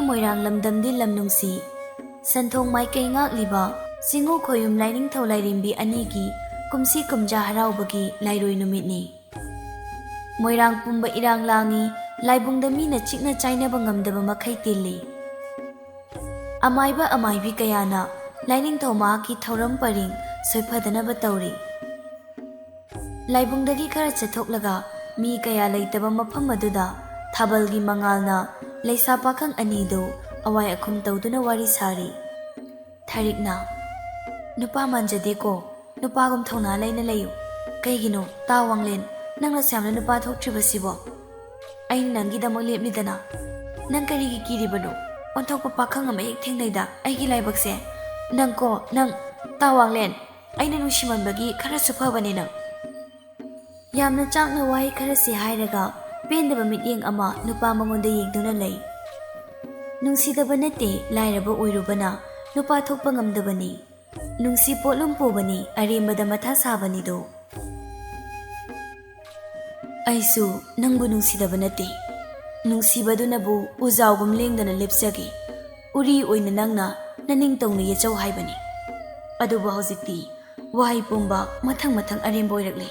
Moirang lamdamdi lamnungsi Santhong Maikay Ngakliba Singu Khoyum Laining Thau Lairimbi Anigi Kumsi Kumja Haraubagi Lairoi Numitni Moirang Pumba Irang Langi Laibungdami na Chikna China Bangamdaba Makai Tili Amaiba Amaibi Kayana Laining Thau Maaki Thauram Paring Soipadanaba Tauri Laibungdagi Kara Chathoklaga Mi Kaya Laitaba Mafam Maduda Thabalgi Mangalna Laisa Pakang Anido Awai Akum Tauduna Wari Sari Tharikna Nupa Manjadeko Nupagum Thona Laina Layu Kaigino Tawanglen Nangla Samna Nupa Thoktribasibo Ain Nangidamok Lepnidana Nang Karigi Kiribano Ontokpa Pakang Amayek Thengnayda Aigi Laibakse Nangko Nang Tawanglen Aina Nushimanbagi Khara Suphabani Nang Yamna Chakna Wahi Khara Si Hairaga Pendaba Mityeng Ama Nupa Mangonda Yengduna Lay Nungsidaba Nate Lairaba Oirubana Nupa Thokpa Ngamdabani Nungsi Potlum Pobani Arembada Matha Sabani Do Aisu Nangbu Nungsidaba Nate Nungsibadunabo Uzaugum Lengdana Lepsagi Uri Oina Nangna Naning Tongna Yachau Haibani Aduba Hozikti Wahi Pumba Mathang Mathang Aremba Oirakle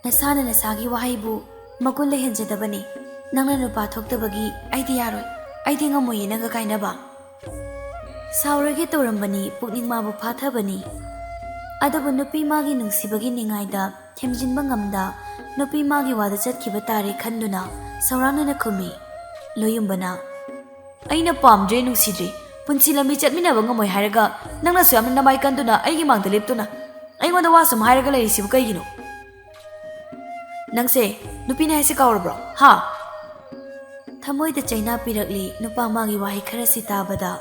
Nasana Nasagi Wahibu Makun Lehenjadabani Nangna Nupa Thoktabagi Aidi Yaroi Aidi Ngamoye Nanga Kainaba Saurage Torambani Pukning Mabu Pathabani Adabu Nupi Magi Nungsibagi Ningaida Themjinba Ngamda Nupi Magi Wada Chatkiba Tare Khanduna Saurana Nakumi Loyumbana Aina Pamdre Nungsidre Punsi Lambi Chatminaba Ngamoy Haraga Nangna Suyamna Namai Kanduna Aigi Mangda Leptuna Aingwanda Wasam Haraga Lairisibu Kaigino Nangse Nupi Na Haisi Kaurabro Ha Thamoida Chaina Pirakli Nupa Magi Wahi Kharasi Tabada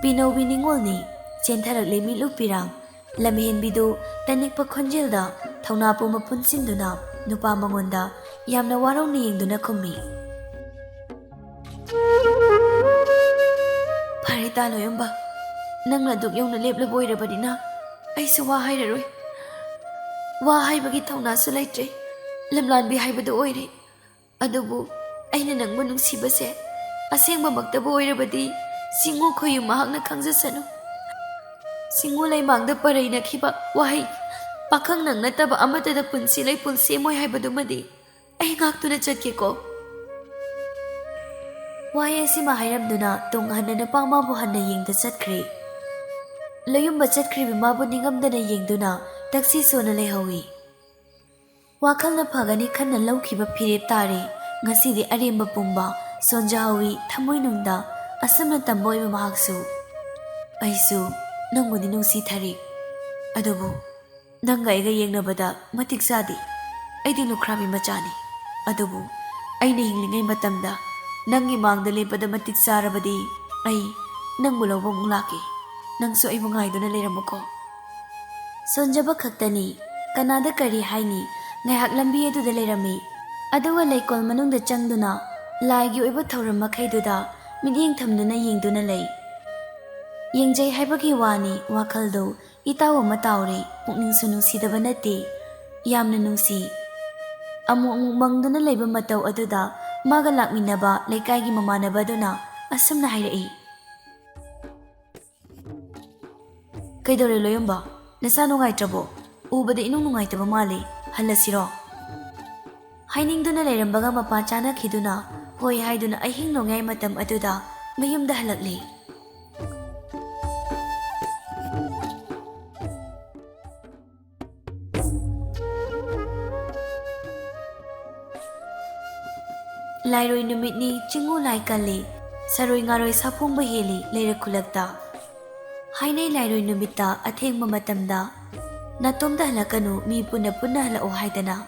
Pinobi Ningolni Chentharakle Mitluk Pirang Lamihen Bidu Tanikpa Khonjelda Thaunapu Mapunsinduna Nupa Mangonda Yamna Warongni Yengduna Khummi Pharita Loyamba Nangna Duk Yongna Leplab Oirabadina Aisu Wa Hairaroi Wa Haibagi Thaunasu Laitre Lamlanbi Haibadu Oire Adubu Aina Nangbu Nungsibase Asengba Maktabu Oirabadi Singu Khoyum Mahakna Khangzasanu Singu Laimangda Paraina Khiba Wahai Pakang Nang Nataba Amatada Punsi Lai Pulsi Moy Haibadumadi Ai Ngaktuna Chatkeko Wahai Asima Hairamduna Tunghana Napama Buhana Yengda Chatkri Layumba Chatkri Bimabu Ningamdana Yengduna Taksi Sona Lehawi Wakalna Pagani Khana Laukiba Pirep Tare Ngasidi Aremba Pumba Sonjahawi Thamoy Nungda Asamna Tamboy Mahaksu Aisu Nanguni Nungsi Tharik Adubu Nanga Iga Yengnabada Matik Sadi Aidi Lukrami Machani Adubu Aina Hinglingay Matamda Nangi Mangda Lepada Matik Sarabadi Ay Nang Mulawang Mulaki Nangso ay Mungay Duna Leramuko Sonjaba Kaktani Kanada Kari Haini Ngayhak Lambi Edu Lerami Aduwa Leichal Manungda Changduna Laigi Oiba Thauram Makhaiduda Midyeng Thamduna Yengduna Lei Yengjay Haibagi Wani Wakaldo Itawa Matauri Pukningsu Nungsidaba Nate Yamna Nungsi Amu Mangduna Leiba Matau Aduda Maga Lakminaba Leikaigi Mamanaba Duna Asamna Hairai Kaidore Loyamba Nasa Nungai Trabo Ubada Inung Nungai Taba Mali Halasiro Hainingduna Leirambaga Mapa Chana Khiduna Hoi Haiduna Ahing Nongai Matam Aduda Mayumda Halakli Lairoi Numitni Chingu Laikali Saroi Ngaroi Sapung Baheli Leira Kulakta Hainai Lairoi Numita Atheng Mamatamda Natomda Halakanu Mi Puna Puna Hala Ohaidana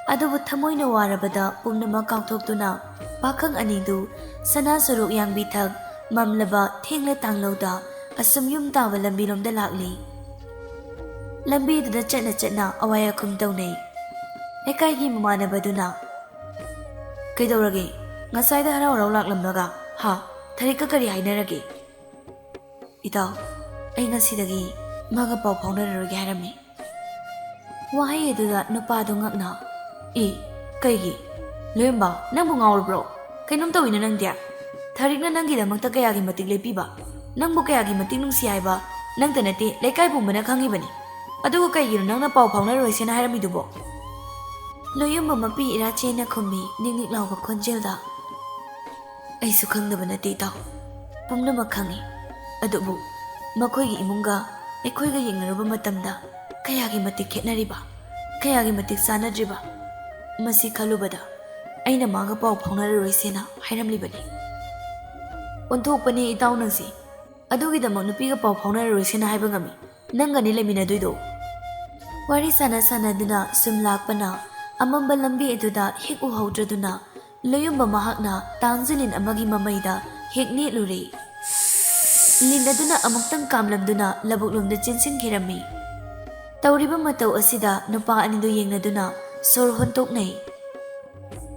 Adubu Thamoina Warabada Pumnama Kauthoktuna Pakang Anidu Sana Suruk Yang Bithag Mamlaba Thengla Tanglauda Asum Yum Tawa Lambilomda Lakli Lambi Duda Chatna Chatna Awaya Kum Taunay Ekaigi Mamanabaduna Kaidorage Ngasayda Harau Rau Laklamnaga Ha Tharika Kari Hainarage Itaw Ay Ngasidagi Maga Pau Paunarage Harami Wahai Eduda Nupado Ngakna Kaigi Lemba Nang Bungaur Bro Kainom Tawina Nang Dia Tharikna nanggidamakta kayagi matik lepiba. Nangbu kayagi matik nungsi haiba nangta nate lekai pumbana khangibani. Aduga kaigino nangna pau phaunaroi hairamidubo. Loyumba mapi ira chena khummi ning lauba khonjelda. Aisu khangdaba nate taw. Pumnamak khangi. Adubu makoigi imunga aikhoiga yengnaruba matamda kayagi matik khetnariba. Kayagi matik sanadriba. Masi khalubada aina maga pau phaunaroi sena hairamlibani. Onthokpani itaw nangsi. Adugidamak nupiga pau phaunaroi sena haiba ngami. Nangani leminaduido. Wari sanaduna sum lakpana amamba lambi aduda hek uhawdraduna loyumba mahakna tangzulin amagi mamaida hek netluri. Lindaduna amuktang kamlamduna labuklumda chinsinkhirami. Tawriba matau asida nupa anido yengnaduna sor hontoknai.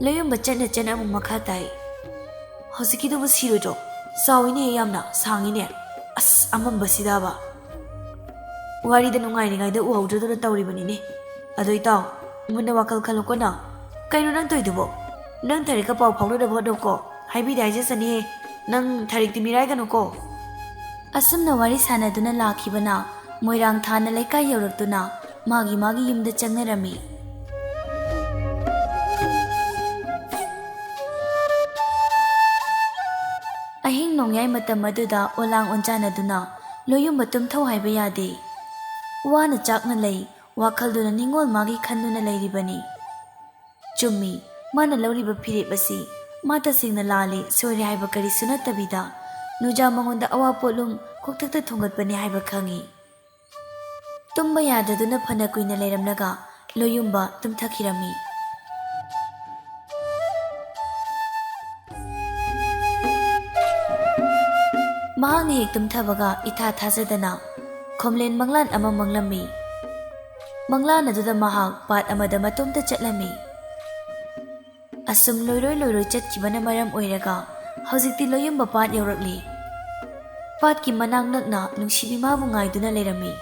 Loyumba chana amuk makhatai. Hosikidubu sirojo. Sawine yamna sangine. As amamba sidaba. Warida nungainingayda uhawdraduna tawribanine. Ado itaw, muna wakal khalukona. Kaino nang toidubo? Nang tharika pau phaunadaba hodoko. Haibida haijasani he. Nang tharik timirai ko. Asumna wari sanaduna lakhibana moirang thana laikai yaurakduna magi yumda changnarami. Ahing nongyai matam aduda olang onjanaduna loyumba tumthau haiba yade. Wana chakna lei wakhalduna ningol magi khanduna leiribani. Chummi mana lauriba phirep asi mata singna lali sori haiba kari sunatabida nuja mangonda awa polum koktakta thungatpani haiba khangi. Tumba yadaduna phana kuina leiramnaga loyumba tumthakirami. Mahakni hek tumthabaga itha thazadana khomlen manglan ama manglami. Manglan aduda mahak pat amada matomta chatlami. Asum loiroi chatkibana maram oiraga hojikti loyumba pat yaurakli. Pat ki manang nakna nungsibi mabu ngaiduna leirami.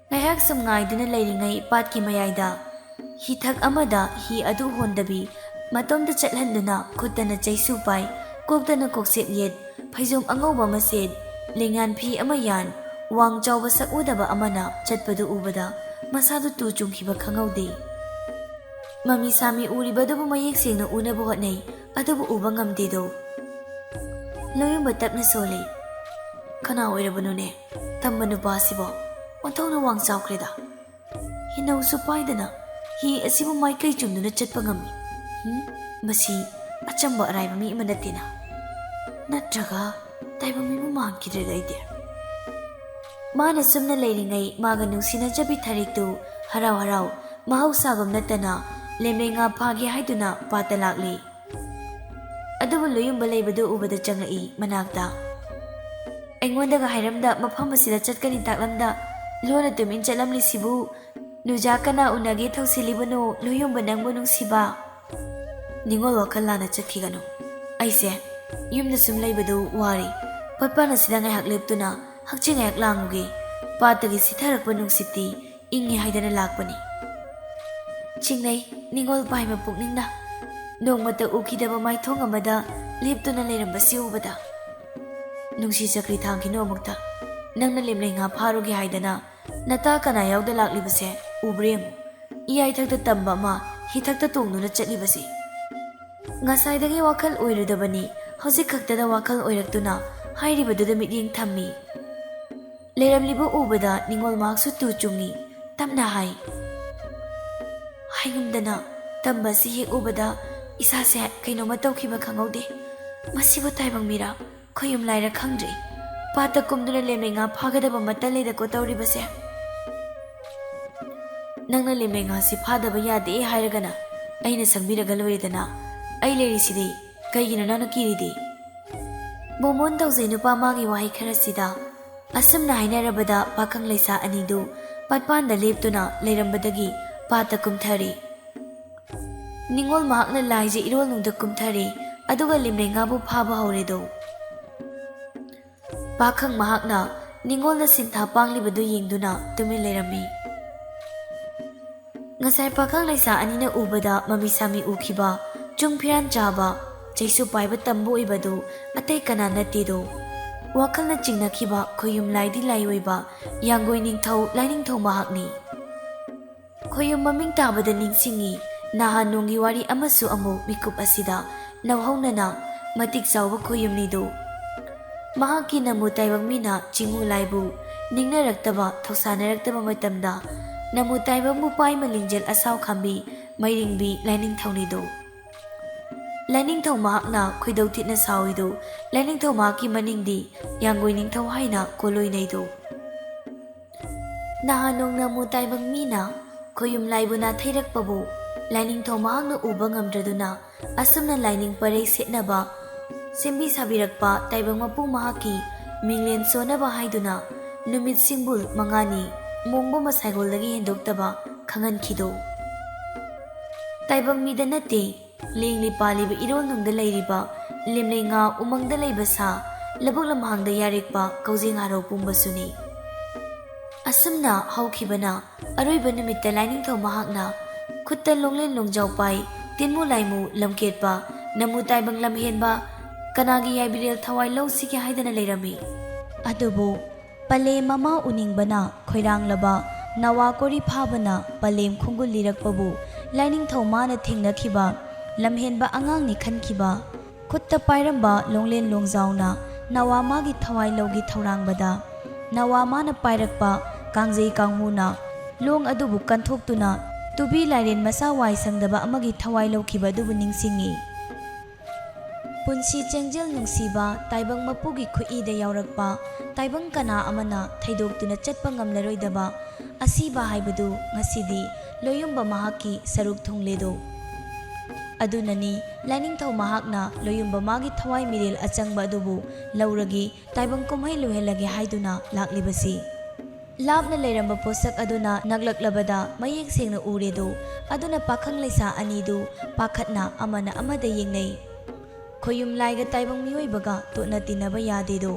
Ngayhak sum ngaiduna leiringai pat ki mayaida hi thak amada hi adu hondabi matomta chatlanduna khutana chaisu pai koktana kokset yet phaijom angauba maset lengan phi amayan wang chawba sakudaba amana chatpadu ubada masadu tu chungkhiba khangaude. Mami sami uribadubu mayek sengna unabu hotnai adubu uba ngamdedo. Loyumba tapna sole. Kana oirabanune tamba nupa asibo onthokna wang chawkreda. Hinau su paidana hi asibu maikai chumduna chatpa ngami. Masi achamba araiba mi imanatina. Natraga taiba mi mangkidrega ide. Mana sumna leiringai maga nungsina jabi thariktu harau mahausagam natana lemlenga phage haiduna patalakli. Adubu loyumba leibadu ubada changai manakta. Aingondaga hairamda mafam asida chatkani taklamda lona tumin chalamli sibu nuja kana unage thausilibano loyumba nangbu nungsiba. Ningol wakal lana chatkigano. Aise yumna sum leibadu wari patpana sida ngayhak leptuna hakchi ngayhak languge patagi sitharakpa nungsiti ingi haidana lakpani. Chingnai ningol paima pukningna nongmata ukidaba maithong amada leptuna leirambasi ubada. Nungsi chakri thangkino amukta nangna lemlai nga pharuge haidana nata kana yauda laklibase ubrem iyai thakta tamba ma hi thakta tongduna chatlibase. Ngasaidagi wakal oirudabani hojik khaktada wakal oiraktuna hairibaduda mityeng thammi. Leiramliba ubada ningol maksu tu chungi tamna hai. Haingumdana tamba si hek ubada isase kainoma tawkhiba khangaude. Masibu taibang mira khoyum laira khangdri. Pata kumduna lemlai nga phagadaba mataleda ko tawribase. Nangna lemlai nga si phadaba yade hairagana aina sangbiraga loiredana ai leriside kaigina nana kiride. Momon tawjai nupa magi wahai kharasida asumna hainarabada pakhang leisa anidu patpanda leptuna leirambadagi pata kumthari. Ningol mahakna laije irol nungda kumthari aduga lemlai ngabu phaba hauredo. Pakhang mahakna ningolna sintha panglibadu yengduna tumin leirami. Ngasai pakhang leisa anina ubada mamisami ukhiba chungphiran chaba ꯆꯩꯁꯨ ꯄꯥꯏꯕ ꯇꯝꯕ ꯑꯣꯏꯕꯗꯨ ꯑꯇꯩ ꯀꯅꯥ ꯅꯠꯇꯦꯗꯣ ꯋꯥꯈꯜꯅ ꯆꯤꯡꯅꯈꯤꯕ ꯈꯣꯌꯨꯝ ꯂꯥꯏꯗꯤ ꯂꯥꯏ ꯑꯣꯏꯕ ꯌꯥꯡꯒꯣꯏ ꯅꯤꯡꯊꯧ ꯂꯥꯏꯅꯤꯡꯊꯧ ꯃꯍꯥꯛꯅꯤ꯫ ꯈꯣꯌꯨꯝ ꯃꯃꯤꯡ ꯇꯥꯕꯗ ꯅꯤꯡꯁꯤꯡꯉꯤ ꯅꯍꯥꯟ ꯅꯣꯡꯒꯤ ꯋꯥꯔꯤ ꯑꯃꯁꯨ ꯑꯃꯨꯛ ꯃꯤꯀꯨꯞ ꯑꯁꯤꯗ ꯅꯧꯍꯧꯅꯅ ꯃꯇꯤꯛ ꯆꯥꯎꯕ ꯈꯣꯌꯨꯝꯅꯤꯗꯨ ꯃꯍꯥꯛꯀꯤ ꯅꯃꯨ ꯇꯥꯏꯕꯪ ꯃꯤꯅ ꯆꯤꯡꯉꯨ ꯂꯥꯏꯕꯨ ꯅꯤꯡꯅꯔꯛꯇꯕ ꯊꯧꯁꯥꯅꯔꯛꯇꯕ ꯃꯇꯝꯗ ꯅꯃꯨ ꯇꯥꯏꯕꯪꯕꯨ ꯄꯥꯏꯃ ꯂꯤꯡꯖꯦꯜ ꯑꯁꯥꯎ ꯈꯥꯝꯕꯤ ꯃꯩꯔꯤꯡꯕꯤ ꯂꯥꯏꯅꯤꯡꯊꯧꯅꯤꯗꯨ ꯂꯥꯏꯅꯤꯡꯊꯧ ꯃꯍꯥꯛꯅ ꯈꯣꯏꯗꯧ ꯊꯤꯠꯅ ꯁꯥꯎꯏꯗꯨ ꯂꯥꯏꯅꯤꯡꯊꯧ ꯃꯍꯥꯛꯀꯤ ꯃꯅꯤꯡꯗꯤ ꯌꯥꯡꯒꯣꯏ ꯅꯤꯡꯊꯧ ꯍꯥꯏꯅ ꯀꯣꯂꯣꯏꯅꯩꯗꯨ ꯅꯍꯥꯟ ꯅꯣꯡ ꯅꯃꯨ ꯇꯥꯏꯕꯪ ꯃꯤꯅ ꯈꯣꯌꯨꯝ ꯂꯥꯏꯕꯨ ꯅꯥꯊꯩꯔꯛꯄꯕꯨ ꯂꯥꯏꯅꯤꯡꯊꯧ ꯃꯍꯥꯛꯅ ꯎꯕ ꯉꯝꯗ꯭ꯔꯗꯨꯅ ꯑꯁꯨꯝꯅ ꯂꯥꯏꯅꯤꯡ ꯄꯔꯩ ꯁꯦꯠꯅꯕ ꯁꯦꯝꯕꯤ ꯁꯥꯕꯤꯔꯛꯄ ꯇꯥꯏꯕꯪ ꯃꯄꯨ ꯃꯍꯥꯛꯀꯤ ꯃꯤꯡꯂꯦꯟ ꯁꯣꯟꯅꯕ ꯍꯥꯏꯗꯨꯅ ꯅꯨꯃꯤꯠ ꯁꯤꯡꯕꯨꯜ 5ꯅꯤ ꯃꯣꯡꯕ ꯃꯁꯥꯏꯒꯣꯜꯗꯒꯤ ꯍꯦꯟꯗꯣꯛꯇꯕ ꯈꯪꯍꯟꯈꯤꯗꯣ ꯇꯥꯏꯕꯪ ꯃꯤꯗ ꯅꯠꯇꯦ ꯂꯦꯡꯂꯤ ꯄꯥꯜꯂꯤꯕ ꯏꯔꯣꯜꯅꯨꯡꯗ ꯂꯩꯔꯤꯕ ꯂꯦꯝꯂꯩ ꯉꯥ ꯎꯃꯪꯗ ꯂꯩꯕ ꯁꯥ ꯂꯕꯨꯛ ꯂꯝꯍꯥꯡꯗ ꯌꯥꯔꯦꯛꯄ ꯀꯧꯖꯦꯡ ꯍꯥꯔꯧ ꯄꯨꯝꯕꯁꯨꯅꯤ ꯑꯁꯨꯝꯅ ꯍꯧꯈꯤꯕꯅ ꯑꯔꯣꯏꯕ ꯅꯨꯃꯤꯠꯇ ꯂꯥꯏꯅꯤꯡꯊꯧ ꯃꯍꯥꯛꯅ ꯈꯨꯠꯇ ꯂꯣꯡꯂꯦꯟ ꯂꯣꯡꯖꯥꯎ ꯄꯥꯏ ꯇꯤꯟꯃꯨ ꯂꯥꯏꯃꯨ ꯂꯝꯀꯦꯠꯄ ꯅꯃꯨ ꯇꯥꯏꯕꯪ ꯂꯝꯍꯦꯟꯕ ꯀꯅꯥꯒꯤ ꯌꯥꯏꯕꯤꯔꯦꯜ ꯊꯋꯥꯏ ꯂꯧꯁꯤꯒꯦ ꯍꯥꯏꯗꯅ ꯂꯩꯔꯝꯃꯤ ꯑꯗꯨꯕꯨ ꯄꯂꯦꯝ ꯃꯃꯥ ꯎꯅꯤꯡꯕꯅ ꯈꯣꯏꯔꯥꯡꯂꯕ ꯅꯋꯥ ꯀꯣꯔꯤ ꯐꯥꯕꯅ ꯄꯂꯦꯝ ꯈꯣꯡꯒꯨꯜ ꯂꯤꯔꯛꯄꯕꯨ ꯂꯥꯏꯅꯤꯡꯊꯧ ꯃꯥꯅ ꯊꯦꯡꯅꯈꯤꯕ ꯂꯝꯍꯦꯟꯕ ꯑꯉꯥꯡꯅꯤ ꯈꯟꯈꯤꯕ ꯈꯨꯠꯇ ꯄꯥꯏꯔꯝꯕ ꯂꯣꯡꯂꯦꯟ ꯂꯣꯡꯖꯥꯎꯅ ꯅꯋꯥ ꯃꯥꯒꯤ ꯊꯋꯥꯏ ꯂꯧꯒꯤ ꯊꯧꯔꯥꯡꯕꯗ ꯅꯋꯥ ꯃꯥꯅ ꯄꯥꯏꯔꯛꯄ ꯀꯥꯡꯖꯩ ꯀꯥꯡꯍꯨꯅ ꯂꯣꯡ ꯑꯗꯨꯕꯨ ꯀꯟꯊꯣꯛꯇꯨꯅ ꯇꯨꯕꯤ ꯂꯥꯏꯔꯦꯟ ꯃꯆꯥ ꯋꯥꯏ ꯁꯪꯗꯕ ꯑꯃꯒꯤ ꯊꯋꯥꯏ ꯂꯧꯈꯤꯕ ꯑꯗꯨꯕꯨ ꯅꯤꯡꯁꯤꯡꯉꯤ ꯄꯨꯟꯁꯤ ꯆꯦꯡꯖꯦꯜ ꯅꯨꯡꯁꯤꯕ ꯇꯥꯏꯕꯪ ꯃꯄꯨꯒꯤ ꯈꯨꯠꯏꯗ ꯌꯥꯎꯔꯛꯄ ꯇꯥꯏꯕꯪ ꯀꯅꯥ ꯑꯃꯅ ꯊꯩꯗꯣꯛꯇꯨꯅ ꯆꯠꯄ ꯉꯝꯂꯔꯣꯏꯗꯕ ꯑꯁꯤꯕ ꯍꯥꯏꯕꯗꯨ ꯉꯁꯤꯗꯤ ꯂꯣꯌꯨꯝꯕ ꯃꯍꯥꯛꯀꯤ ꯁꯔꯨꯛ ꯊꯨꯡꯂꯦꯗꯣ ꯑꯗꯨꯅꯅꯤ ꯂꯥꯏꯅꯤꯡꯊꯧ ꯃꯍꯥꯛꯅ ꯂꯣꯌꯨꯝꯕ ꯃꯥꯒꯤ ꯊꯋꯥꯏ ꯃꯤꯔꯦꯜ ꯑꯆꯪꯕ ꯑꯗꯨꯕꯨ ꯂꯧꯔꯒꯤ ꯇꯥꯏꯕꯪ ꯀꯨꯝꯍꯩ ꯂꯣꯏꯍꯜꯂꯒꯦ ꯍꯥꯏꯗꯨꯅ ꯂꯥꯛꯂꯤꯕꯁꯤ ꯂꯥꯞꯅ ꯂꯩꯔꯝꯕ ꯄꯣꯠꯁꯛ ꯑꯗꯨꯅ ꯅꯛꯂꯛꯂꯕꯗ ꯃꯌꯦꯛ ꯁꯦꯡꯅ ꯎꯔꯦꯗꯣ ꯑꯗꯨꯅ パꯈꯪ ꯂꯩꯁꯥ ꯑꯅꯤꯗꯨ ꯄꯥꯈꯠꯅ ꯑꯃꯅ ꯑꯃꯗ ꯌꯦꯡꯅꯩ ꯈꯣꯌꯨꯝ ꯂꯥꯏꯒ ꯇꯥꯏꯕꯪ ꯃꯤꯑꯣꯏꯕꯒ ꯇꯣꯠꯅ ꯇꯤꯟꯅꯕ ꯌꯥꯗꯦꯗꯣ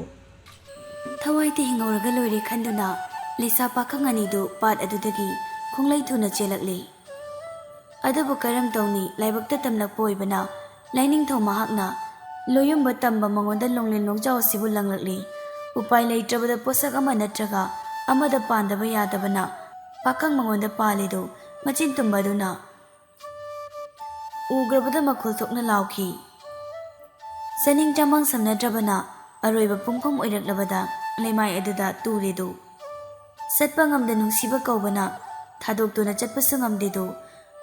ꯊꯋꯥꯏꯗ ꯍꯤꯡꯍꯧꯔꯒ ꯂꯣꯏꯔꯦ ꯈꯟꯗꯨꯅ ꯂꯩꯁꯥ ꯄꯥꯈꯪ ꯑꯅꯤꯗꯨ ꯄꯥꯠ ꯑꯗꯨꯗꯒꯤ ꯈꯣꯡꯂꯩ ꯊꯨꯅ ꯆꯦꯜꯂꯛꯂꯤ ꯑꯗꯨꯕꯨ ꯀꯔꯝ ꯇꯧꯅꯤ ꯂꯥꯏꯕꯛꯇ ꯇꯝꯂꯛꯄ ꯑꯣꯏꯕꯅ ꯂꯥꯏꯅꯤꯡꯊꯧ ꯃꯍꯥꯛꯅ ꯂꯣꯌꯨꯝꯕ ꯇꯝꯕ ꯃꯉꯣꯟꯗ ꯂꯣꯡꯂꯦꯟ ꯂꯣꯡꯖꯥꯎ ꯑꯁꯤꯕꯨ ꯂꯪꯂꯛꯂꯤ ꯎꯄꯥꯏ ꯂꯩꯇ꯭ꯔꯕꯗ ꯄꯣꯠꯁꯛ ꯑꯃ ꯅꯠꯇ꯭ꯔꯒ ꯑꯃꯗ ꯄꯥꯟꯗꯕ ꯌꯥꯗꯕꯅ ꯄꯥꯈꯪ ꯃꯉꯣꯟꯗ ꯄꯥꯜꯂꯤꯗꯨ ꯃꯆꯤꯟ ꯇꯨꯝꯕ ꯑꯗꯨꯅ ꯎꯒ꯭ꯔꯕꯗ ꯃꯈꯨꯜ ꯊꯣꯛꯅ ꯂꯥꯎꯈꯤ ꯆꯅꯤꯡ ꯆꯃꯥꯡ ꯁꯝꯅꯗ꯭ꯔꯕꯅ ꯑꯔꯣꯏꯕ ꯄꯨꯡꯐꯝ ꯑꯣꯏꯔꯛꯂꯕꯗ ꯂꯩꯃꯥꯏ ꯑꯗꯨꯗ ꯇꯨꯔꯦꯗꯨ ꯆꯠꯄ ꯉꯝꯗ ꯅꯨꯡꯁꯤꯕ ꯀꯧꯕꯅ ꯊꯥꯗꯣꯛꯇꯨꯅ ꯆꯠꯄꯁꯨ ꯉꯝꯗꯦꯗꯨ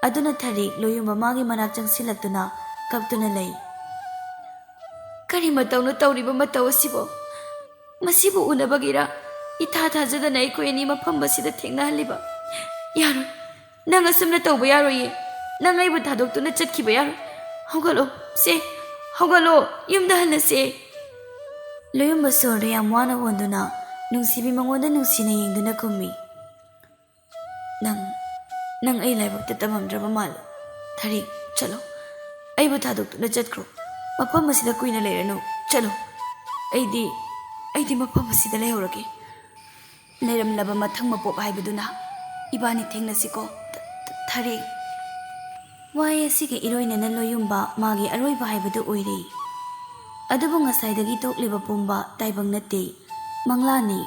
ꯑꯗꯨꯅ ꯊꯔꯤꯛ ꯂꯣꯌꯨꯝꯕ ꯃꯥꯒꯤ ꯃꯅꯥꯛ ꯆꯪꯁꯤꯜꯂꯛꯇꯨꯅ ꯀꯞꯇꯨꯅ ꯂꯩ ꯀꯔꯤ ꯃꯇꯧꯅ ꯇꯧꯔꯤꯕ ꯃꯇꯧ ꯑꯁꯤꯕꯣ ꯃꯁꯤꯕꯨ ꯎꯅꯕꯒꯤꯔ ꯏꯊꯥ ꯊꯥꯖꯗꯅ ꯑꯩꯈꯣꯏ ꯑꯅꯤ ꯃꯐꯝ ꯑꯁꯤꯗ ꯊꯦꯡꯅꯍꯜꯂꯤꯕ ꯌꯥꯔꯣꯏ ꯅꯪ ꯑꯁꯨꯝꯅ ꯇꯧꯕ ꯌꯥꯔꯣꯏꯌꯦ ꯅꯪ ꯑꯩꯕꯨ ꯊꯥꯗꯣꯛꯇꯨꯅ ꯆꯠꯈꯤꯕ ꯌꯥꯔꯣꯏ ꯍꯧꯒꯠꯂꯣ ꯁꯦ ꯍꯧꯒꯠꯂꯣ ꯌꯨꯝꯗ ꯍꯜꯂꯁꯦ ꯂꯣꯌꯨꯝꯕ ꯁꯣꯔꯗ ꯌꯥꯝ ꯋꯥꯅ ꯍꯣꯟꯗꯨꯅ ꯅꯨꯡꯁꯤꯕꯤ ꯃꯉꯣꯟꯗ ꯅꯨꯡꯁꯤꯅ ꯌꯦꯡꯗꯨꯅ ꯈꯨꯝꯃꯤ ꯅꯪ ꯑꯩ ꯂꯥꯏꯕꯛꯇ ꯇꯝꯃꯝꯗ꯭ꯔꯕ ꯃꯥꯜꯂꯦ ꯊꯔꯤꯛ ꯆꯠꯂꯣ ꯑꯩꯕꯨ ꯊꯥꯗꯣꯛꯇꯨꯅ ꯆꯠꯈ꯭ꯔꯣ ꯃꯐꯝ ꯑꯁꯤꯗ ꯀꯨꯏꯅ ꯂꯩꯔꯅꯨ ꯆꯠꯂꯣ ꯑꯩꯗꯤ ꯃꯐꯝ ꯑꯁꯤꯗ ꯂꯩꯍꯧꯔꯒꯦ ꯂꯩꯔꯝꯂꯕ ꯃꯊꯪ ꯃꯄꯣꯛ ꯍꯥꯏꯕꯗꯨꯅ ꯏꯕꯥꯅꯤ ꯊꯦꯡꯅꯁꯤꯀꯣ ꯊꯔꯤꯛ ꯋꯥꯍꯩ ꯑꯁꯤꯒ ꯏꯔꯣꯏꯅꯅ ꯂꯣꯌꯨꯝꯕ ꯃꯥꯒꯤ ꯑꯔꯣꯏꯕ ꯍꯥꯏꯕꯗꯨ ꯑꯣꯏꯔꯤ ꯑꯗꯨꯕꯨ ꯉꯁꯥꯏꯗꯒꯤ ꯊꯣꯛꯂꯤꯕ ꯄꯨꯝꯕ ꯇꯥꯏꯕꯪ ꯅꯠꯇꯦ ꯃꯪꯂꯥꯟꯅꯤ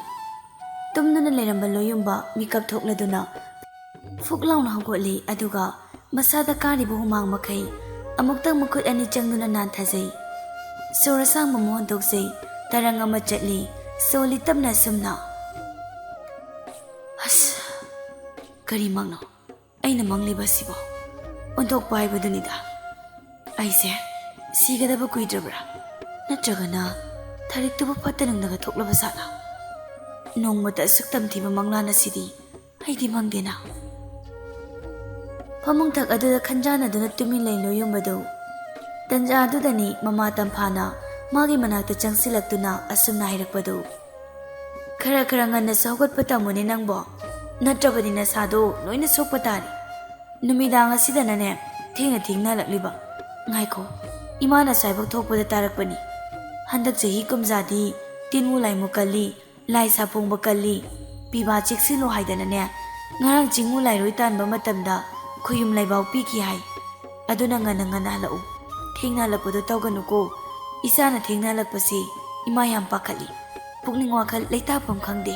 ꯇꯨꯝꯗꯨꯅ ꯂꯩꯔꯝꯕ ꯂꯣꯌꯨꯝꯕ ꯃꯤꯀꯞ ꯊꯣꯛꯂꯗꯨꯅ ꯐꯨꯛ ꯂꯥꯎꯅ ꯍꯧꯒꯠꯂꯤ ꯑꯗꯨꯒ ꯃꯁꯥꯗ ꯀꯥꯔꯤꯕ ꯍꯨꯃꯥꯡ ꯃꯈꯩ ꯑꯃꯨꯛꯇꯪ ꯃꯈꯨꯠ ꯑꯅꯤ ꯆꯪꯗꯨꯅ ꯅꯥꯟꯊꯖꯩ ꯁꯣꯔ ꯑꯁꯥꯡꯕ ꯑꯃ ꯍꯣꯟꯗꯣꯛꯆꯩ ꯇꯔꯪ ꯑꯃ ꯆꯠꯂꯤ ꯁꯣꯜꯂꯤ ꯇꯞꯅ ꯑꯁꯨꯝꯅ ꯑꯁ ꯀꯔꯤ ꯃꯪꯅꯣ ꯑꯩꯅ ꯃꯪꯂꯤꯕ ꯑꯁꯤꯕꯣ ꯑꯣꯟꯊꯣꯛꯄ ꯍꯥꯏꯕꯗꯨꯅꯤꯗ ꯑꯩꯁꯦ ꯁꯤꯒꯗꯕ ꯀꯨꯏꯗ꯭ꯔꯕ꯭ꯔꯥ ꯅꯠꯇ꯭ꯔꯒꯅ ꯊꯔꯤꯛꯇꯨꯕꯨ ꯐꯠꯇ ꯅꯨꯡꯗꯒ ꯊꯣꯛꯂꯕ ꯖꯥꯠꯂꯥ ꯅꯣꯡꯃꯇ ꯑꯁꯨꯛ ꯇꯝꯊꯤꯕ ꯃꯪꯂꯥꯟ ꯑꯁꯤꯗꯤ ꯑꯩꯗꯤ ꯃꯪꯗꯦꯅ ꯐꯃꯨꯡꯊꯛ ꯑꯗꯨꯗ ꯈꯟꯖꯥꯟꯅꯗꯨꯅ ꯇꯨꯃꯤꯟ ꯂꯩ ꯂꯣꯌꯨꯝꯕꯗꯨ ꯇꯟꯖꯥ ꯑꯗꯨꯗꯅꯤ ꯃꯃꯥ ꯇꯝꯐꯥꯅ ꯃꯥꯒꯤ ꯃꯅꯥꯛꯇ ꯆꯪꯁꯤꯜꯂꯛꯇꯨꯅ ꯑꯁꯨꯝꯅ ꯍꯥꯏꯔꯛꯄꯗꯨ ꯈꯔ ꯉꯟꯅꯁꯨ ꯍꯧꯒꯠꯄ ꯇꯝꯃꯨꯅꯦ ꯅꯪꯕꯣ ꯅꯠꯇ꯭ꯔꯕꯗꯤ ꯅꯁꯥꯗꯣ ꯂꯣꯏꯅ ꯁꯣꯛꯄ ꯇꯥꯔꯤ ꯅꯨꯃꯤꯗꯥꯡ ꯑꯁꯤꯗꯅꯅꯦ ꯊꯦꯡꯅ ꯍꯜꯂꯛꯂꯤꯕ ꯉꯥꯏꯈꯣ ꯏꯃꯥꯅ ꯁ꯭ꯋꯥꯏꯐꯥꯎ ꯊꯣꯛꯄꯗ ꯇꯥꯔꯛꯄꯅꯤ ꯍꯟꯗꯛ ꯆꯍꯤ ꯀꯨꯝꯖꯥꯗꯤ ꯇꯤꯟꯃꯨ ꯂꯥꯏꯃꯨ ꯀꯜꯂꯤ ꯂꯥꯏ ꯁꯥꯄꯣꯡꯕ ꯀꯜꯂꯤ ꯄꯤꯕꯥ ꯆꯦꯛꯁꯤꯜꯂꯣ ꯍꯥꯏꯗꯅꯅꯦ ꯉꯔꯥꯡ ꯆꯤꯡꯃꯨ ꯂꯥꯏꯔꯣꯏ ꯇꯥꯟꯕ ꯃꯇꯝꯗ ꯈꯨꯌꯨꯝ ꯂꯩꯕꯥꯎ ꯄꯤꯈꯤ ꯍꯥꯏ ꯑꯗꯨꯅ ꯉꯟꯅ ꯍꯜꯂꯛꯎ ꯊꯦꯡꯅꯍꯜꯂꯛꯄꯗꯣ ꯇꯧꯒꯅꯨꯀꯣ ꯏꯆꯥꯅ ꯊꯦꯡꯅꯍꯜꯂꯛꯄꯁꯤ ꯏꯃꯥ ꯌꯥꯝ ꯄꯥꯈꯠꯂꯤ ꯄꯨꯛꯅꯤꯡ ꯋꯥꯈꯜ ꯂꯩꯇꯥꯐꯝ ꯈꯪꯗꯦ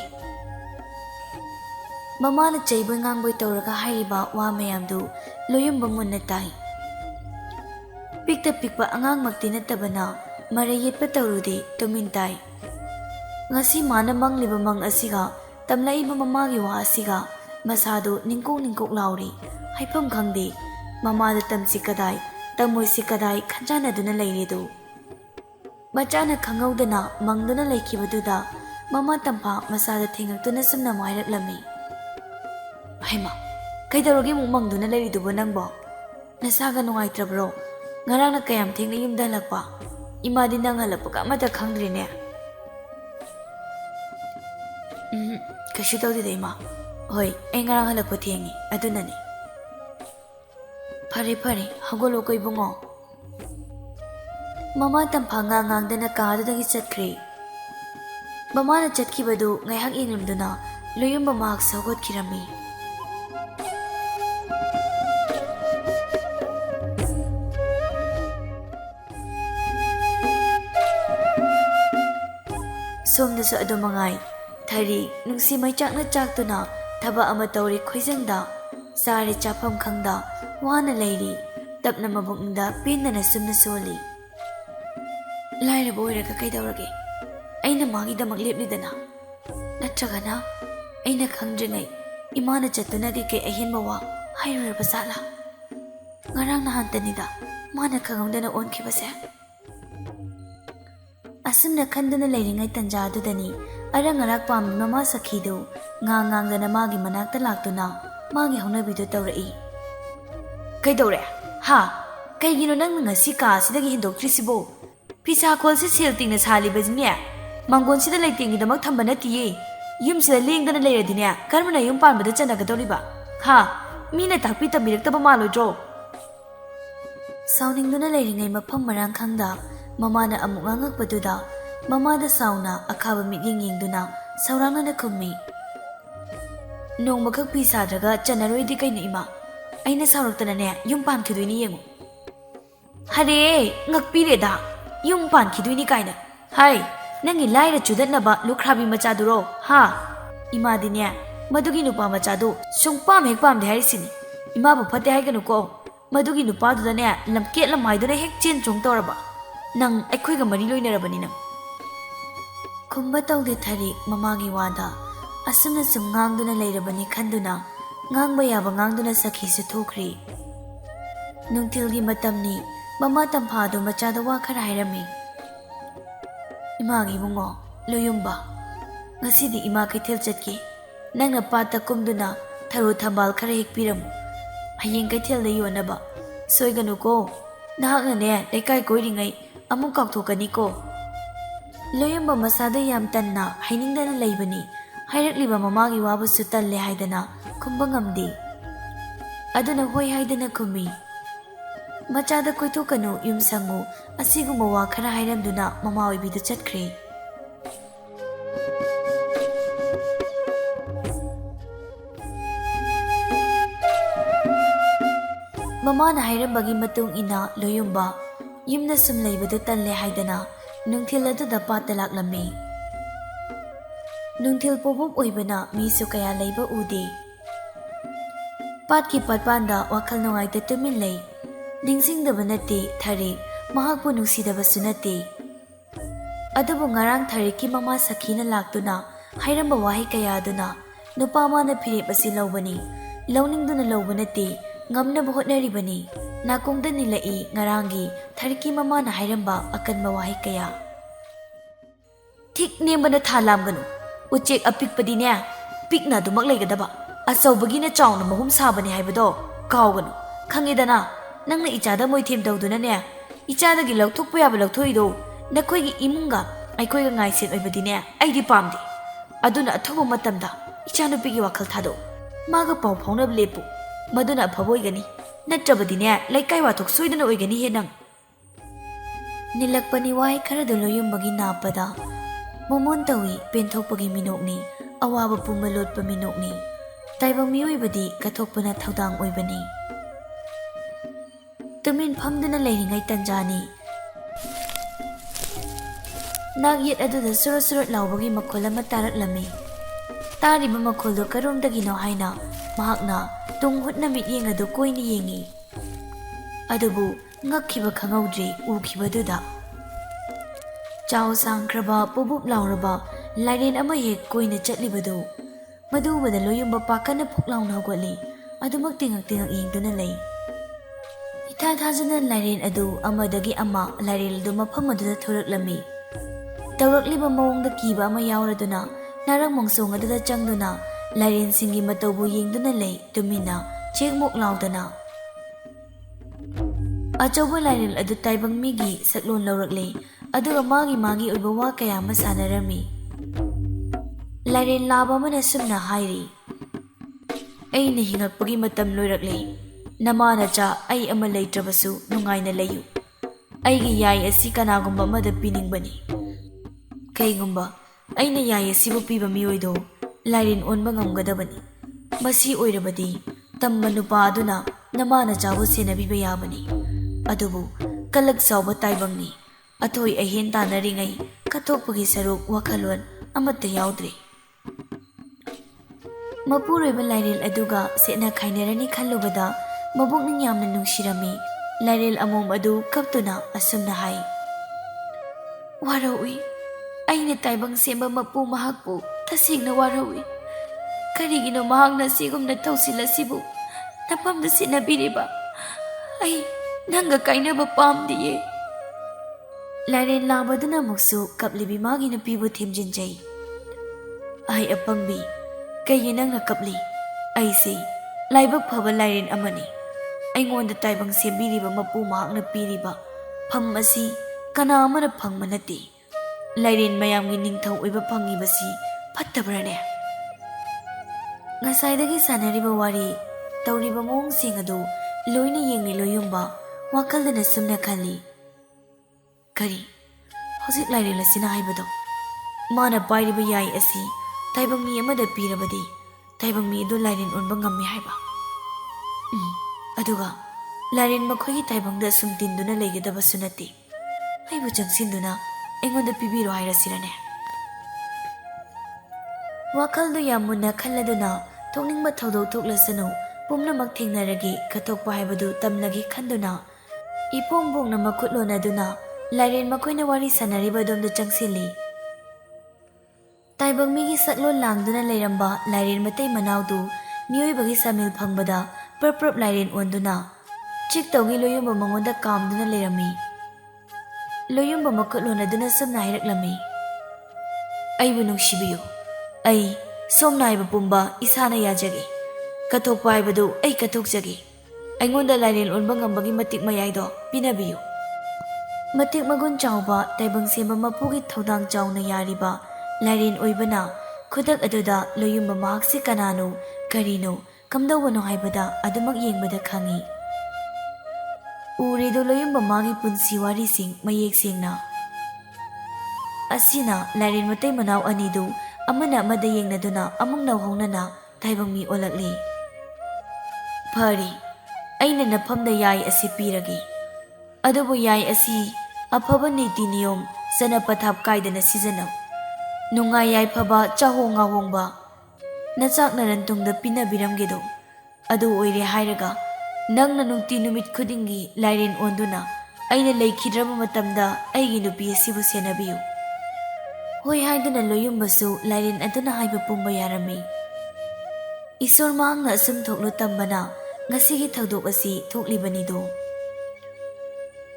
ꯃꯃꯥꯅ ꯆꯩꯕꯣꯏ ꯉꯥꯡꯕꯣꯏ ꯇꯧꯔꯒ ꯍꯥꯏꯔꯤꯕ ꯋꯥ ꯃꯌꯥꯝꯗꯨ ꯂꯣꯌꯨꯝꯕ ꯃꯨꯟꯅ ꯇꯥꯏ ꯄꯤꯛꯇ ꯄꯤꯛꯄ ꯑꯉꯥꯡꯃꯛꯇꯤ ꯅꯠꯇꯕꯅ ꯃꯔꯩ ꯌꯦꯠꯄ ꯇꯧꯔꯨꯗꯦ ꯇꯨꯃꯤꯟ ꯇꯥꯏ ngasi mana mangliba mang asiga tamlaiba mamagi wa asiga masado ningkok lauri haifam khangde mamada tamsi kadai tamoisi kadai khanjana duna leiredu machana khangaudana mangdana laikhibaduda mama tampa masada thengaktuna sumna mairak lami haima kaidaroge mu mangduna leiridubo nangbo nasaga nungaitrabro ngarangna kayam thengna yumda lakpa imadi nang halapka amata khangdrine Kasih tahu tidak ima, hoi, engarang halak petiangi, adu nani. Pari, hago loko ibungo. Mama tampanga ngang dana kaado dagi chatkri. Mama na chatki badu ngayhak ingrim duna, loyum mamahak sagot kirami. Som na sa ado mangay. Thari nungsi mai chakna chaktuna thaba ama tawri khoijangda sare chapam khangda wana leiri tapna mabungda pinna sumna soli laira boira ka kaidawrage aina magi damak lepnidana natragana aina khangjingai imana chatuna ge ke ahin bawa hairur basala ngarang na hantanida mana khangomdana onkhibase asumna khanduna leiringai tanja adudani arang arak pam mama sakhidu ngang dana magi manakta laktuna magi haunabidu tawrai kaidore ha kaigino nang ngasi ka sidagi hindoktrisibo pisa kholsi selting na sali baznya mangon sida laiting gi damak thamba natiye yum sida lengdana leiradine karmana yum panbada chanagadoriba ha mina takpi tamirakta malodro sauningduna leiringai mafam marang khangda mamana amuk ngangakpaduda Mamada sauna akaba mityeng yengduna saurangna khummi nongmakak pi sadraga chanaroidi kaina ima aina sauraktana ne yum pan khidoini yengu hare ngakpireda yum pan khidoini kaina hai nangi laira chudatnaba lukhrabi machaduro ha ima dinya madugi nupa machadu sungpam hek pam de harisini ima bu phate haiganu ko madugi nupa du ne lamket lamaiduna hek chen chung toraba nang aikhoi ga mari loinarabani nang Kumba tawde thari mamagi wada asumna sum ngangduna leirabani khanduna ngangba yaba ngangduna sakhi se thokri nungtilgi matamni mama tampadu machada wa khara hairami imagi bungo loyumba ngasidi ima kaithel chatki nangna pata kumduna tharu thambal khara hekpiramu hayeng kaithel da yonaba soiganu ko nahakna ne lekai koiringai amuk kakthokani ko Loyumba masada yam tanna hainingdana leibani hairakliba mamagi wabusu talle haidana khumba ngamdi aduna hoi haidana khumi machada koithokanu yumsangu asiguma wa khara hairamduna mama oibidu chatkhre mama na hairambagi matung ina loyumba yumna sum leibadu talle haidana Nungthil aduda pata laklami. Nungthil pobop oibana misu kaya leiba ude. Pat ki patpanda wakal nungai ta tumin lei. Dingsingdaba nate thari mahakpu nungsidaba sunate. Adubu ngarang thari ki mama sakhina laktuna hairamba wahi kaya aduna nupa mana phirep asi laubani. Launingduna lauba nate ngamna hotnaribani. Nakongda nilai ngarangi thariki mama na hairamba akanba wahi kaya Thik nembana thalam ganu uchek apikpadi ne pikna dumak leigadaba asaubagi na chawna mahum sabani haibado kawganu khangidana nangna ichada moithem dawduna ne ichada gi laukthokpa yaba laukthoi nakhoi gi imunga aikoi ga ngaiset oibadi ne aidi pamdi aduna athobo matamda ichanu pigi wakhal thado maga pau phaunab lepu maduna phaboi gani natrabadine laikai wathok soidana oigani he nang nilakpani wai khara doloyumbagi napada momon tawi penthokpagi minokni awaba puma lotpa minokni taibang miyoibadi kathokpana thaudang oibani tumin famduna leiringai tanjani. Nag yet aduda surut laubagi makhol ama taraklami. Tariba makhol do karomdagino haina mahakna tunghutna mityeng adu koina yengi. Adubu ngakhiba khangaudri ukhibaduda. Chao sangkraba pubup lauraba Lairen ama hek koina chatlibadu. Madubada loyumba pakana phuklauna hogwali. Adumak tingak yengduna lei. Itha thajana Lairen adu amadagi ama Lairen adu mafam aduda thoraklami. Tawrakliba mawongda kiba ama yauraduna narang mongsong aduda changduna Lairen singi matawbu yengduna lei tumina chekmok laudana. Achawba Lairen adu taibang migi saklon laurakle aduga magi oiba wa kaya ama sanarami. Lairen laba mana sumna hairi. Aina hingakpagi matam loirakle. Namana cha ai ama leitrabasu nungaina layu. Aigi yai asi kanagumba amada piningbani. Kaigumba aina yai asibu piba miyoido Lairen onba ngamgadabani. Masi oirabadi tamma nupa aduna namana chabu senabiba yabani. Adubu kalak sauba taibangni. Athoi ahen tanaringai kathokpagi saruk wakhalon amata yaudre. Mapuroiba Lairen aduga setna khainarani khallubada mabukning yamna nungshirami. Lairen amom adu kaptuna asumna hai. Warawi aina taibang semba mapu mahakpu tasingna warawi. Karigino mahakna sigumna tausilasibu napamda sinabiriba. Ai nanga kainaba pamdiye. Lairen labaduna muksu kaplibi magi nupibu thimjinjai. Ai apangbi kaya nangna kapli. Ai si laibak phaba Lairen amani. Aingonda taibang sembiriba mapu mahakna piriba pham asi kana amana phangma nate. Lairen mayamgi ningthau oiba phangibasi phattabrane. Ngasaidagi sanariba wari tawriba mawongsing adu loina yengni loyumba wakaldana sumna khalli. Kari hojik Lairen asina haibado mana pairiba yai asi taibang mi amada pirabadi taibang mi adu Lairen onba ngammi haiba. Aduga Lairen makhoigi taibangda sum tinduna leigadabasu nate. Aibu changsinduna aingonda pibiro hairasirane. Wakaldu yamuna khalladuna thokningba thodok thoklasanu pumnamak thengnaragi kathokpa haibadu tamlagi khanduna ipongbongna makhutlonaduna Lairen makhoina wari sanariba domda changsilli. Taibang migi saklon langduna leiramba Lairen matai manaudu miyoibagi samil phangbada prap Lairen onduna chik tawgi loyumba mangonda kamduna leirami. Loyumba makhutlonaduna samna hairaklami. Aibu nungsibiyo. Ai somna haiba pumba isana yajage. Kathokpa haibadu ai kathokjage. Aingonda Lairen onba ngambagi matik mayaido pinabiyo. Matik magun chawba taibang semba mapugi thodang chawna yariba Lairen oibana khudak aduda loyumba mahaksi kanano karino kamdawano haibada adumak yengbada khangi. Urido loyumba magi punsi wari sing mayek singna. Asina Lairen matai manaw anidu amana amada yengnaduna amung nawhongnana taibang mi olakli. Phari aina nafamda yai asi piragi. Adubu yai asi afaba niti niyom sana pathap kaidana sizanam. Nungai yai phaba chahonga hongba nachak narantungda pinabiramgedo. Adu oire hairaga nangna nungti numit khudingi Lairen onduna aina leikidraba matamda aigi nupi asibu senabiyu. Hoi haiduna loyumbasu Lairen aduna haiba pumba yarami. Isor mahangna asum thoklo tambana ngasigi thodok asi thoklibanido.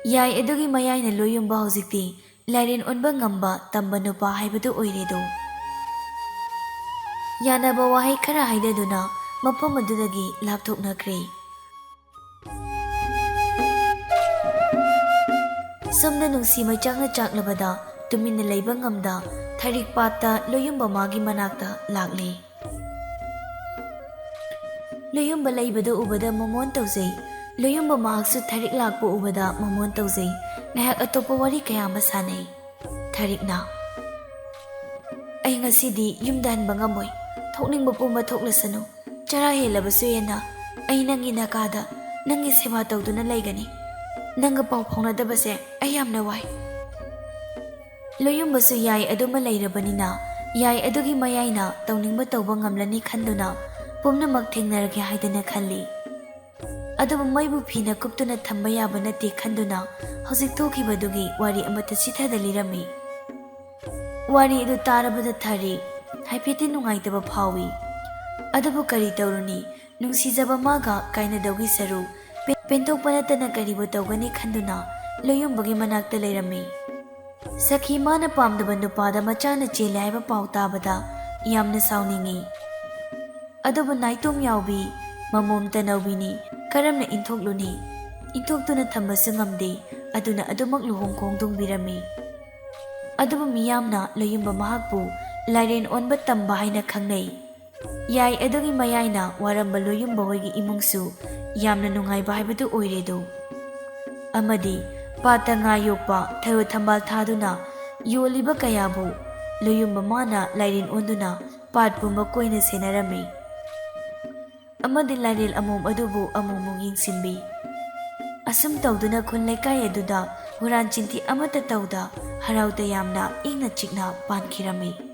Yai adugi mayayna loyumba hojikti Lairen onba ngamba tamba nupa haibadu oiredo. Yanaba wahai khara haidaduna mafam adudagi lapthoknakre. Somna nungsi maichakna chaklabada tuminna leiba ngamda tharik patta loyumba magi manakta lakle. Loyumba leibadu ubada momon tawjai. Loyumba mahaksu tharik lakpo ubada momon tawjai. Ngayak atopa wari kaya masanay. Tharik na. Ay ngasidi yumda hanba ngamoy. Thokningba pumba thoklasanu. Chara helabasu yana. Ay nangi nakada nangi seba tawduna laigani. ꯅꯪꯒ ꯄꯥꯎ ꯐꯥꯎꯅꯗꯕꯁꯦ ꯑꯩ ꯌꯥꯝꯅ ꯋꯥꯏ꯫ ꯂꯣꯌꯨꯝꯕꯁꯨ ꯌꯥꯏ ꯑꯗꯨꯃ ꯂꯩꯔꯕꯅꯤꯅ ꯌꯥꯏ ꯑꯗꯨꯒꯤ ꯃꯌꯥꯏꯅ ꯇꯧꯅꯤꯡꯕ ꯇꯧꯕ ꯉꯝꯂꯅꯤ ꯈꯟꯗꯨꯅ ꯄꯨꯝꯅꯃꯛ ꯊꯦꯡꯅꯔꯒꯦ ꯍꯥꯏꯗꯅ ꯈꯜꯂꯤ꯫ ꯑꯗꯨꯕꯨ ꯃꯩꯕꯨ ꯐꯤꯅ ꯀꯨꯞꯇꯨꯅ ꯊꯝꯕ ꯌꯥꯕ ꯅꯠꯇꯦ ꯈꯟꯗꯨꯅ ꯍꯧꯖꯤꯛ ꯊꯣꯛꯈꯤꯕꯗꯨꯒꯤ ꯋꯥꯔꯤ ꯑꯃꯠꯇ ꯆꯤꯊꯗ ꯂꯤꯔꯝꯃꯤ꯫ ꯋꯥꯔꯤ ꯑꯗꯨ ꯇꯥꯔꯕꯗ ꯊꯥꯔꯤ ꯍꯥꯏꯐꯦꯠꯇꯤ ꯅꯨꯡꯉꯥꯏꯇꯕ ꯐꯥꯎꯏ꯫ ꯑꯗꯨꯕꯨ ꯀꯔꯤ ꯇꯧꯔꯨꯅꯤ, ꯅꯨꯡꯁꯤꯖꯕ ꯃꯥꯒ ꯀꯥꯏꯅꯗꯧꯒꯤ ꯁꯔꯨ ꯄꯦꯟꯊꯣꯛꯄ ꯅꯠꯇꯅ ꯀꯔꯤꯕꯨ ꯇꯧꯒꯅꯤ ꯈꯟꯗꯨꯅ ꯂꯣꯌꯨꯝꯕꯒꯤ ꯃꯅꯥꯛꯇ ꯂꯩꯔꯝꯃꯤ꯫ ꯁꯈꯤ ꯃꯥꯅ ꯄꯥꯝꯗꯕ ꯅꯨꯄꯥꯗ ꯃꯆꯥꯅ ꯆꯦꯜꯂꯦ ꯍꯥꯏꯕ ꯄꯥꯎ ꯇꯥꯕꯗ ꯌꯥꯝꯅ ꯁꯥꯎꯅꯤꯡꯉꯤ꯫ ꯑꯗꯨꯕꯨ ꯅꯥꯏꯇꯣꯝ ꯌꯥꯎꯕꯤ ꯃꯃꯣꯝ ꯇꯅꯧꯕꯤꯅꯤ, ꯀꯔꯝꯅ ꯏꯟꯊꯣꯛꯂꯨꯅꯤ? ꯏꯟꯊꯣꯛꯇꯨꯅ ꯊꯝꯕꯁꯨ ꯉꯝꯗꯦ, ꯑꯗꯨꯅ ꯑꯗꯨꯃꯛ ꯂꯨꯍꯣꯡ ꯈꯣꯡꯗꯣꯡꯕꯤꯔꯝꯃꯤ꯫ ꯑꯗꯨꯕꯨ ꯃꯤꯌꯥꯝꯅ ꯂꯣꯌꯨꯝꯕ ꯃꯍꯥꯛꯄꯨ ꯂꯥꯏꯔꯦꯟ ꯑꯣꯟꯕ ꯇꯝꯕ ꯍꯥꯏꯅ ꯈꯪꯅꯩ꯫ ꯌꯥꯏ ꯑꯗꯨꯒꯤ ꯃꯌꯥꯏꯅ ꯋꯥꯔꯝꯕ ꯂꯣꯌꯨꯝꯕ ꯍꯣꯏꯒꯤ ꯏꯃꯨꯡꯁꯨ ꯌꯥꯝꯅ ꯅꯨꯡꯉꯥꯏꯕ ꯍꯥꯏꯕꯗꯨ ꯑꯣꯏꯔꯦꯗꯣ꯫ ꯑꯃꯗꯤ ꯄꯥꯠꯇ ꯉꯥ ꯌꯣꯛꯄ ꯊꯔꯣ ꯊꯝꯕꯥꯜ ꯊꯥꯗꯨꯅ ꯌꯣꯜꯂꯤꯕ ꯀꯌꯥꯕꯨ ꯂꯣꯌꯨꯝꯕ ꯃꯥꯅ ꯂꯥꯏꯔꯦꯟ ꯑꯣꯟꯗꯨꯅ ꯄꯥꯠ ꯄꯨꯝꯕ ꯀꯣꯏꯅ ꯁꯦꯟꯅꯔꯝꯃꯤ꯫ ꯑꯃꯗꯤ ꯂꯥꯏꯔꯦꯜ ꯑꯃꯣꯝ ꯑꯗꯨꯕꯨ ꯑꯃꯨꯛꯃꯨꯛ ꯌꯦꯡꯁꯤꯟꯕꯤ꯫ ꯑꯁꯨꯝ ꯇꯧꯗꯨꯅ ꯈꯨꯟ ꯂꯩꯀꯥꯏ ꯑꯗꯨꯗ ꯍꯨꯔꯥꯟ ꯆꯤꯟꯊꯤ ꯑꯃꯠꯇ ꯇꯧꯗ ꯍꯔꯥꯎ ꯇꯌꯥꯝꯅ ꯏꯪꯅ ꯆꯤꯛꯅ ꯄꯥꯟꯈꯤꯔꯝꯃꯤ꯫